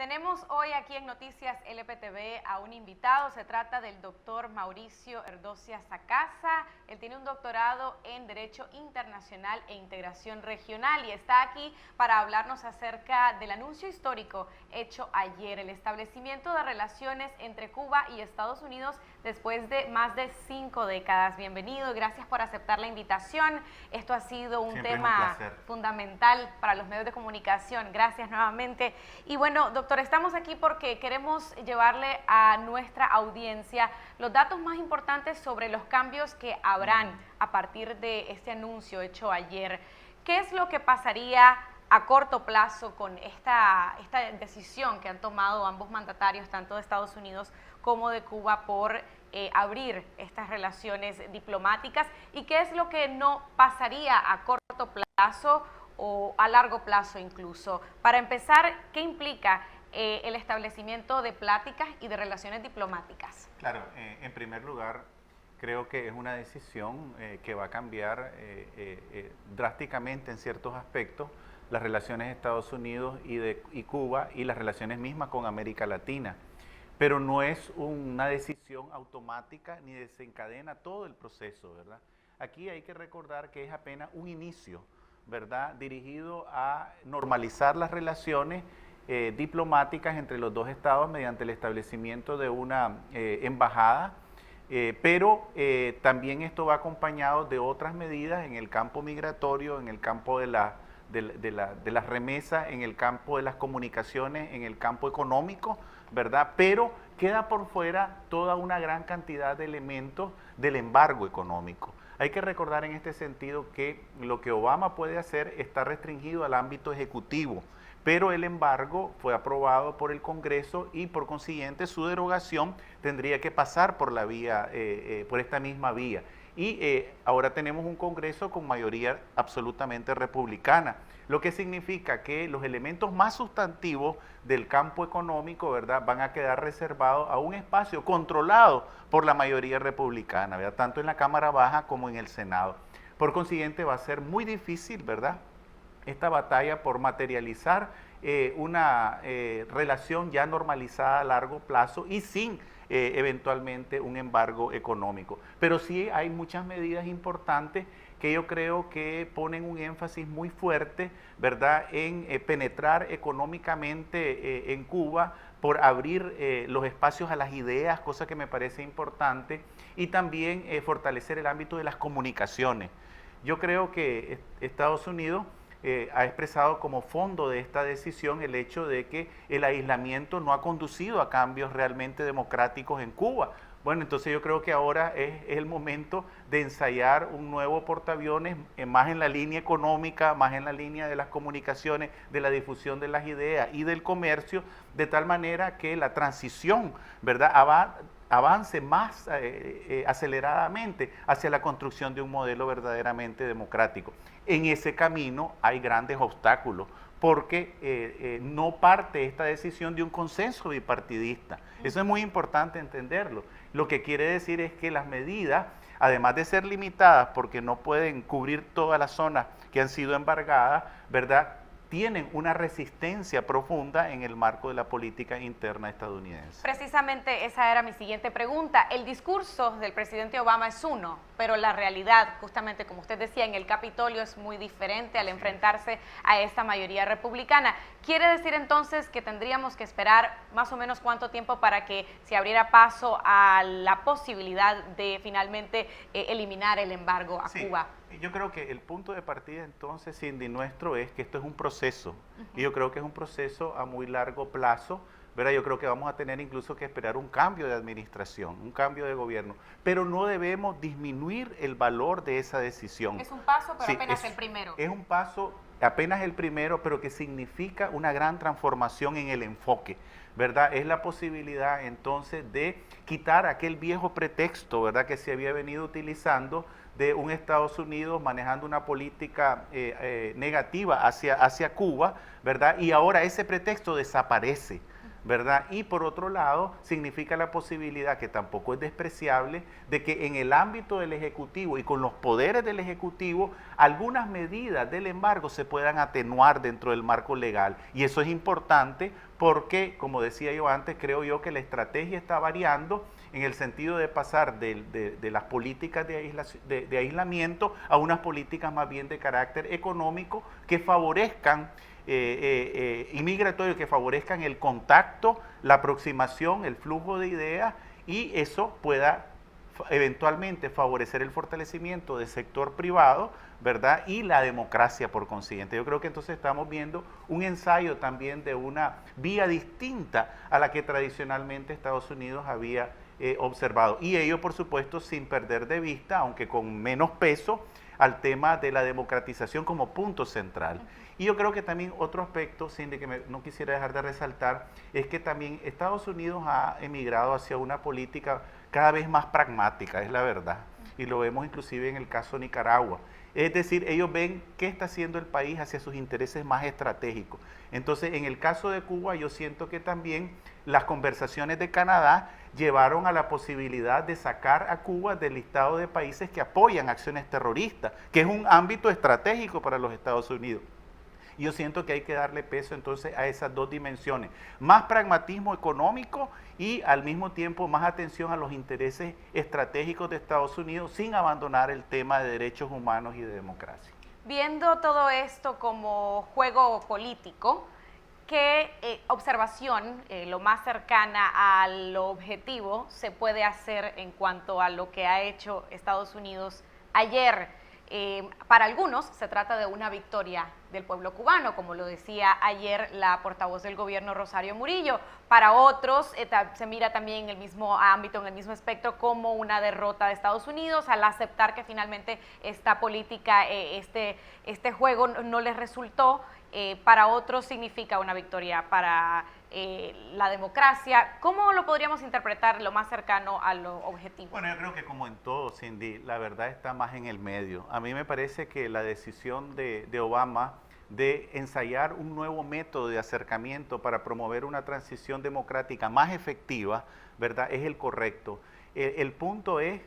Tenemos hoy aquí en Noticias LPTV a un invitado. Se trata del doctor Mauricio Erdocia Sacasa. Él tiene un doctorado en Derecho Internacional e Integración Regional y está aquí para hablarnos acerca del anuncio histórico hecho ayer, el establecimiento de relaciones entre Cuba y Estados Unidos después de más de 5 décadas. Bienvenido y gracias por aceptar la invitación. Esto ha sido un tema fundamental para los medios de comunicación. Gracias nuevamente. Y bueno, doctor, estamos aquí porque queremos llevarle a nuestra audiencia los datos más importantes sobre los cambios que habrán a partir de este anuncio hecho ayer. ¿Qué es lo que pasaría a corto plazo con esta decisión que han tomado ambos mandatarios, tanto de Estados Unidos como de Cuba, por abrir estas relaciones diplomáticas? ¿Y qué es lo que no pasaría a corto plazo o a largo plazo incluso? Para empezar, ¿qué implica el establecimiento de pláticas y de relaciones diplomáticas? Claro, en primer lugar, creo que es una decisión que va a cambiar drásticamente en ciertos aspectos las relaciones de Estados Unidos y Cuba y las relaciones mismas con América Latina. Pero no es una decisión automática ni desencadena todo el proceso, ¿verdad? Aquí hay que recordar que es apenas un inicio, ¿verdad?, dirigido a normalizar las relaciones diplomáticas entre los dos estados mediante el establecimiento de una embajada, pero también esto va acompañado de otras medidas en el campo migratorio, en el campo de las remesas, en el campo de las comunicaciones, en el campo económico, ¿verdad? Pero queda por fuera toda una gran cantidad de elementos del embargo económico. Hay que recordar en este sentido que lo que Obama puede hacer está restringido al ámbito ejecutivo, pero el embargo fue aprobado por el Congreso y por consiguiente su derogación tendría que pasar por la vía, por esta misma vía. Y ahora tenemos un Congreso con mayoría absolutamente republicana, lo que significa que los elementos más sustantivos del campo económico, ¿verdad?, van a quedar reservados a un espacio controlado por la mayoría republicana, ¿verdad?, tanto en la Cámara Baja como en el Senado. Por consiguiente va a ser muy difícil, ¿verdad?, esta batalla por materializar una relación ya normalizada a largo plazo y sin eventualmente un embargo económico. Pero sí hay muchas medidas importantes que yo creo que ponen un énfasis muy fuerte, ¿verdad?, en penetrar económicamente en Cuba por abrir los espacios a las ideas, cosa que me parece importante, y también fortalecer el ámbito de las comunicaciones. Yo creo que Estados Unidos ha expresado como fondo de esta decisión el hecho de que el aislamiento no ha conducido a cambios realmente democráticos en Cuba. Bueno, entonces yo creo que ahora es el momento de ensayar un nuevo portaaviones más en la línea económica, más en la línea de las comunicaciones, de la difusión de las ideas y del comercio, de tal manera que la transición, ¿verdad?, avance más aceleradamente hacia la construcción de un modelo verdaderamente democrático. En ese camino hay grandes obstáculos, porque no parte esta decisión de un consenso bipartidista. Eso es muy importante entenderlo. Lo que quiere decir es que las medidas, además de ser limitadas porque no pueden cubrir todas las zonas que han sido embargadas, ¿verdad?, tienen una resistencia profunda en el marco de la política interna estadounidense. Precisamente esa era mi siguiente pregunta. El discurso del presidente Obama es uno, pero la realidad, justamente como usted decía, en el Capitolio es muy diferente al enfrentarse a esta mayoría republicana. ¿Quiere decir entonces que tendríamos que esperar más o menos cuánto tiempo para que se abriera paso a la posibilidad de finalmente eliminar el embargo a Cuba? Yo creo que el punto de partida entonces, Cindy, nuestro es que esto es un proceso, y yo creo que es un proceso a muy largo plazo, ¿verdad? Yo creo que vamos a tener incluso que esperar un cambio de administración, un cambio de gobierno, pero no debemos disminuir el valor de esa decisión. Es un paso, pero apenas el primero. Es un paso, apenas el primero, pero que significa una gran transformación en el enfoque, ¿verdad? Es la posibilidad entonces de quitar aquel viejo pretexto, ¿verdad?, que se había venido utilizando de un Estados Unidos manejando una política negativa hacia Cuba, ¿verdad? Y ahora ese pretexto desaparece. ¿verdad? Y por otro lado, significa la posibilidad, que tampoco es despreciable, de que en el ámbito del Ejecutivo y con los poderes del Ejecutivo, algunas medidas del embargo se puedan atenuar dentro del marco legal. Y eso es importante porque, como decía yo antes, creo yo que la estrategia está variando en el sentido de pasar de las políticas de aislamiento a unas políticas más bien de carácter económico que favorezcan y migratorio, que favorezcan el contacto, la aproximación, el flujo de ideas, y eso pueda eventualmente favorecer el fortalecimiento del sector privado, ¿verdad? Y la democracia por consiguiente. Yo creo que entonces estamos viendo un ensayo también de una vía distinta a la que tradicionalmente Estados Unidos había observado. Y ello, por supuesto, sin perder de vista, aunque con menos peso, al tema de la democratización como punto central. Y yo creo que también otro aspecto, Cindy, que no quisiera dejar de resaltar, es que también Estados Unidos ha emigrado hacia una política cada vez más pragmática, es la verdad. Y lo vemos inclusive en el caso de Nicaragua. Es decir, ellos ven qué está haciendo el país hacia sus intereses más estratégicos. Entonces, en el caso de Cuba, yo siento que también las conversaciones de Canadá llevaron a la posibilidad de sacar a Cuba del listado de países que apoyan acciones terroristas, que es un ámbito estratégico para los Estados Unidos. Y yo siento que hay que darle peso entonces a esas dos dimensiones, más pragmatismo económico y al mismo tiempo más atención a los intereses estratégicos de Estados Unidos sin abandonar el tema de derechos humanos y de democracia. Viendo todo esto como juego político, ¿qué observación, lo más cercana al objetivo, se puede hacer en cuanto a lo que ha hecho Estados Unidos ayer? Para algunos se trata de una victoria del pueblo cubano, como lo decía ayer la portavoz del gobierno, Rosario Murillo. Para otros se mira también en el mismo ámbito, en el mismo espectro, como una derrota de Estados Unidos al aceptar que finalmente esta política, este juego no les resultó. Para otros significa una victoria para la democracia. ¿Cómo lo podríamos interpretar lo más cercano a lo objetivo? Bueno, yo creo que como en todo, Cindy, la verdad está más en el medio. A mí me parece que la decisión de Obama de ensayar un nuevo método de acercamiento para promover una transición democrática más efectiva, ¿verdad?, es el correcto. El punto es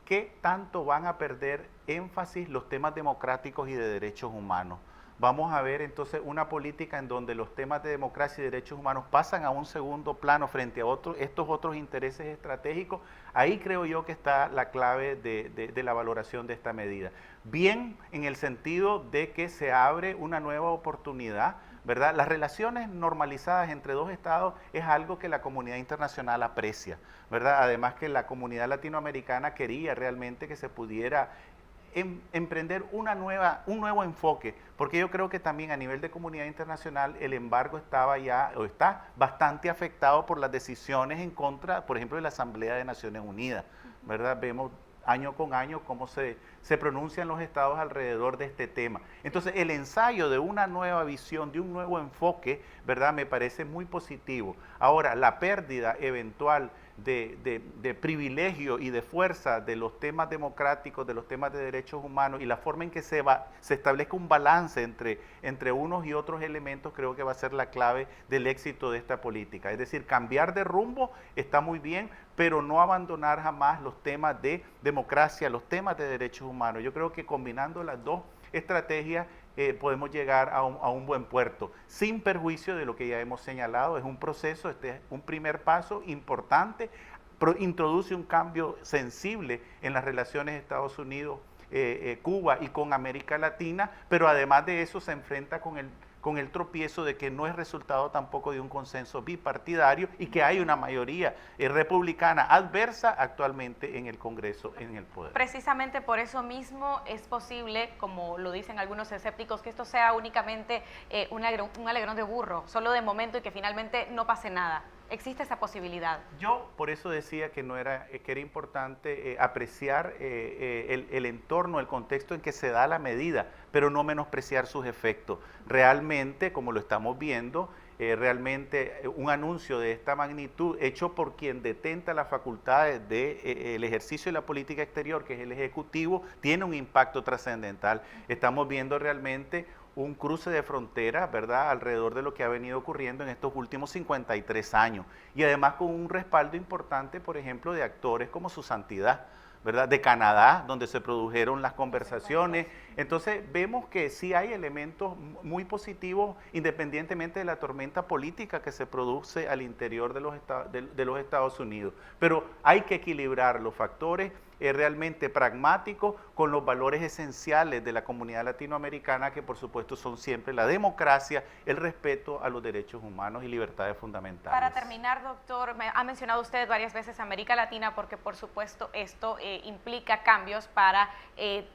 qué tanto van a perder énfasis los temas democráticos y de derechos humanos. Vamos a ver entonces una política en donde los temas de democracia y derechos humanos pasan a un segundo plano frente a estos otros intereses estratégicos. Ahí creo yo que está la clave de la valoración de esta medida. Bien, en el sentido de que se abre una nueva oportunidad, ¿verdad? Las relaciones normalizadas entre dos estados es algo que la comunidad internacional aprecia, ¿verdad? Además que la comunidad latinoamericana quería realmente que se pudiera emprender un nuevo enfoque, porque yo creo que también a nivel de comunidad internacional el embargo estaba ya, o está bastante afectado por las decisiones en contra, por ejemplo, de la Asamblea de Naciones Unidas, ¿verdad? Vemos año con año cómo se pronuncian los estados alrededor de este tema. Entonces, el ensayo de una nueva visión, de un nuevo enfoque, ¿verdad?, me parece muy positivo. Ahora, la pérdida eventual de privilegio y de fuerza de los temas democráticos, de los temas de derechos humanos y la forma en que se establezca un balance entre unos y otros elementos, creo que va a ser la clave del éxito de esta política. Es decir, cambiar de rumbo está muy bien, pero no abandonar jamás los temas de democracia, los temas de derechos humanos. Yo creo que combinando las dos estrategias podemos llegar a un buen puerto, sin perjuicio de lo que ya hemos señalado. Es un proceso, este es un primer paso importante, introduce un cambio sensible en las relaciones Estados Unidos, Cuba y con América Latina, pero además de eso se enfrenta con el tropiezo de que no es resultado tampoco de un consenso bipartidario y que hay una mayoría republicana adversa actualmente en el Congreso, en el poder. Precisamente por eso mismo es posible, como lo dicen algunos escépticos, que esto sea únicamente un alegrón de burro, solo de momento, y que finalmente no pase nada. ¿Existe esa posibilidad? Yo por eso decía que era importante apreciar el entorno, el contexto en que se da la medida, pero no menospreciar sus efectos. Realmente, como lo estamos viendo, realmente un anuncio de esta magnitud hecho por quien detenta las facultades del ejercicio de la política exterior, que es el Ejecutivo, tiene un impacto trascendental. Estamos viendo realmente un cruce de frontera, ¿verdad?, alrededor de lo que ha venido ocurriendo en estos últimos 53 años. Y además con un respaldo importante, por ejemplo, de actores como Su Santidad, ¿verdad?, de Canadá, donde se produjeron las conversaciones. Entonces vemos que sí hay elementos muy positivos, independientemente de la tormenta política que se produce al interior de los Estados Unidos. Pero hay que equilibrar los factores realmente pragmáticos con los valores esenciales de la comunidad latinoamericana, que por supuesto son siempre la democracia, el respeto a los derechos humanos y libertades fundamentales. Para terminar, doctor, ha mencionado usted varias veces América Latina porque por supuesto esto implica cambios para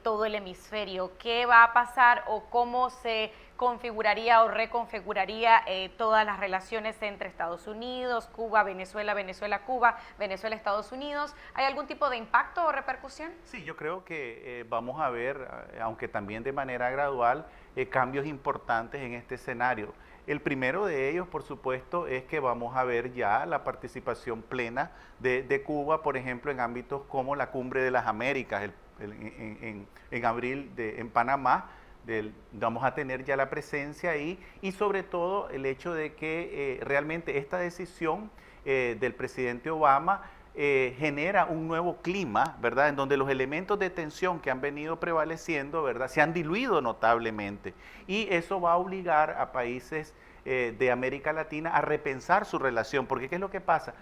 todo el hemisferio. ¿Qué va a pasar o cómo se configuraría o reconfiguraría todas las relaciones entre Estados Unidos, Cuba, Venezuela, Venezuela-Cuba, Venezuela-Estados Unidos? ¿Hay algún tipo de impacto o repercusión? Sí, yo creo que vamos a ver, aunque también de manera gradual, cambios importantes en este escenario. El primero de ellos, por supuesto, es que vamos a ver ya la participación plena de Cuba, por ejemplo, en ámbitos como la Cumbre de las Américas, en abril en Panamá. Vamos a tener ya la presencia ahí, y sobre todo el hecho de que realmente esta decisión del presidente Obama genera un nuevo clima, ¿verdad?, en donde los elementos de tensión que han venido prevaleciendo, ¿verdad?, se han diluido notablemente, y eso va a obligar a países de América Latina a repensar su relación, porque ¿qué es lo que pasa?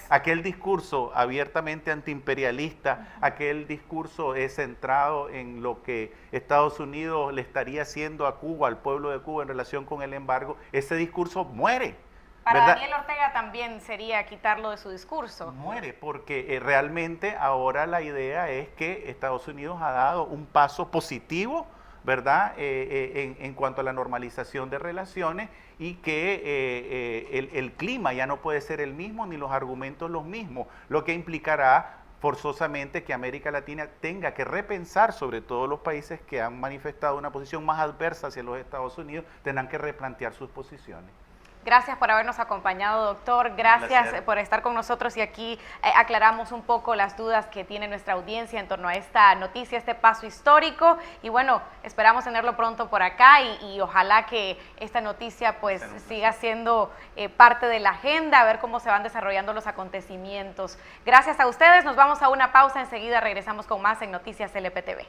Aquel discurso abiertamente antiimperialista, aquel discurso centrado en lo que Estados Unidos le estaría haciendo a Cuba, al pueblo de Cuba en relación con el embargo, ese discurso muere. Para ¿verdad? Daniel Ortega también sería quitarlo de su discurso. Muere, porque realmente ahora la idea es que Estados Unidos ha dado un paso positivo, ¿verdad?, en cuanto a la normalización de relaciones, y que el clima ya no puede ser el mismo ni los argumentos los mismos, lo que implicará forzosamente que América Latina tenga que repensar, sobre todo los países que han manifestado una posición más adversa hacia los Estados Unidos, tendrán que replantear sus posiciones. Gracias por habernos acompañado, doctor. Gracias por estar con nosotros, y aquí aclaramos un poco las dudas que tiene nuestra audiencia en torno a esta noticia, este paso histórico. Y bueno, esperamos tenerlo pronto por acá y ojalá que esta noticia pues siga siendo parte de la agenda, a ver cómo se van desarrollando los acontecimientos. Gracias a ustedes, nos vamos a una pausa, enseguida regresamos con más en Noticias LPTV.